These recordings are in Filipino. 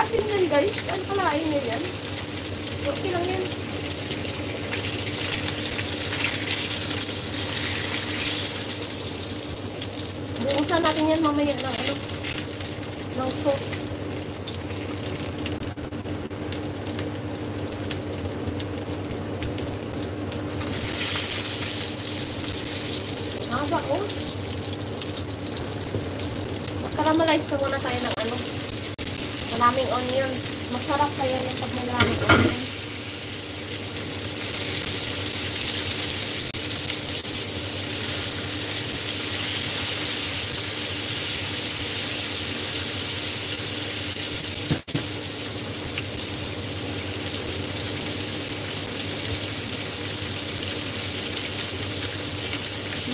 asin yan guys. Ano kalain nyo yan? Okay lang yan. Buusan natin yan mamaya ng ano, ng sauce. Haba oh. Mag-caramelize na muna tayo ng ano, maraming onions. Masarap kaya yan pag maraming onions.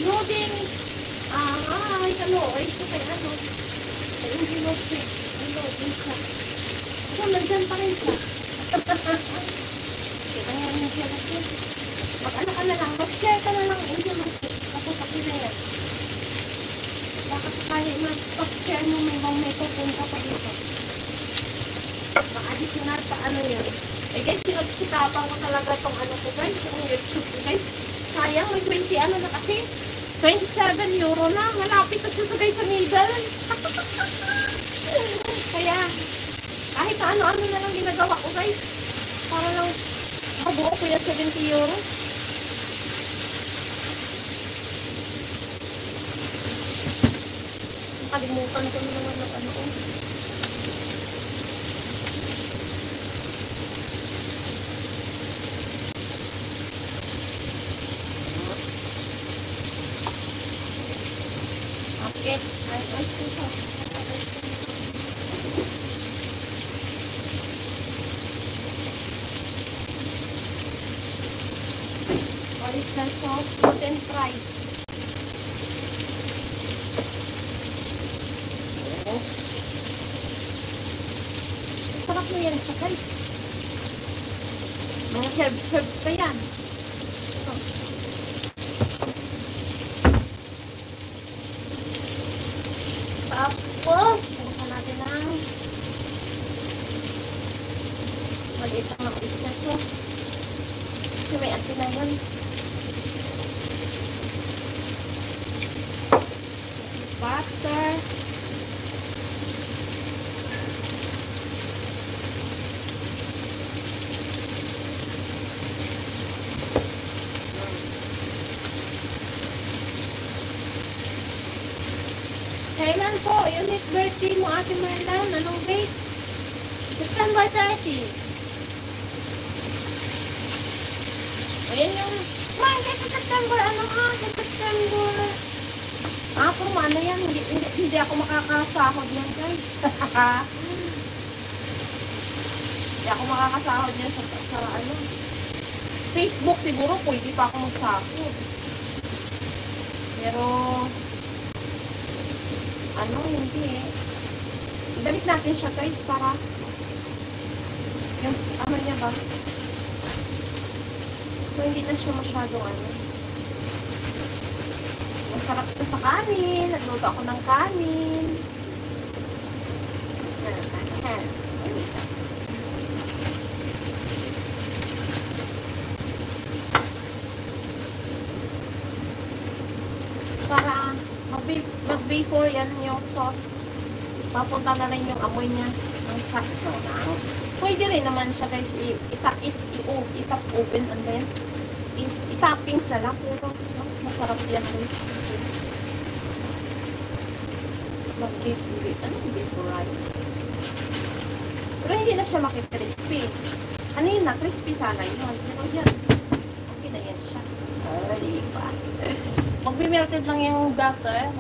Loading, ano, ay ito kay ano, kay hindi loading, loading ka. Ito, nandyan pa rin ka. Kita nga rin siya kasi. Mag-ano ka na lang, mag-share ka na lang, hindi mag-share. Tapos ako na yan. Bakit kaya mag-share mo may pupunta pa dito. Mag-additional pa ano yun. Eh guys, sinagkitapan ko talaga tong ano ko guys, yung YouTube ko guys. Sayang, may 20 ano na kasi. 27 euro na. Malapit na siya sagay sa middle. Kaya, kahit ano-ano na lang ginagawa ko guys. Para lang mabuo ko yung 70 euro. Nakalimutan ko naman ng ano. Okay, ay ito. Oyster sauce, hot and fried. Oh. Sarap na yan sa guys. Mga herbs pa yan. Tapos, buksan natin ang maliit ang oyster sauce. Kasi may asin na yun. Butter. Kailan po? Unit birthday mo, Ate Merlan. Anong date? September 30. Ayan yung... Man, kasi September, ano ha? September... kung ano yan, hindi ako makakasahod yan, guys. Hindi ako makakasahod yan sa ano. Facebook siguro, pwede pa ako magsahod. Pero... ano, hindi eh. Ibalik natin siya guys para yung ano niya ba? So, hindi na siya masyadong ano. Masarap ito sa kanin. Nagluto ako ng kanin. Para mag-before yan yung sauce. Papunta na rin yung amoy niya ng sakto na. Pwede rin naman siya guys itap open and then itappings na lang. Pero mas masarap yan guys. Beef rice. Pero hindi na siya makikrispy. Ano yun na? Crispy sana yun. Pero yan. Okay na yan siya. Diba? Mag-melted lang yung butter.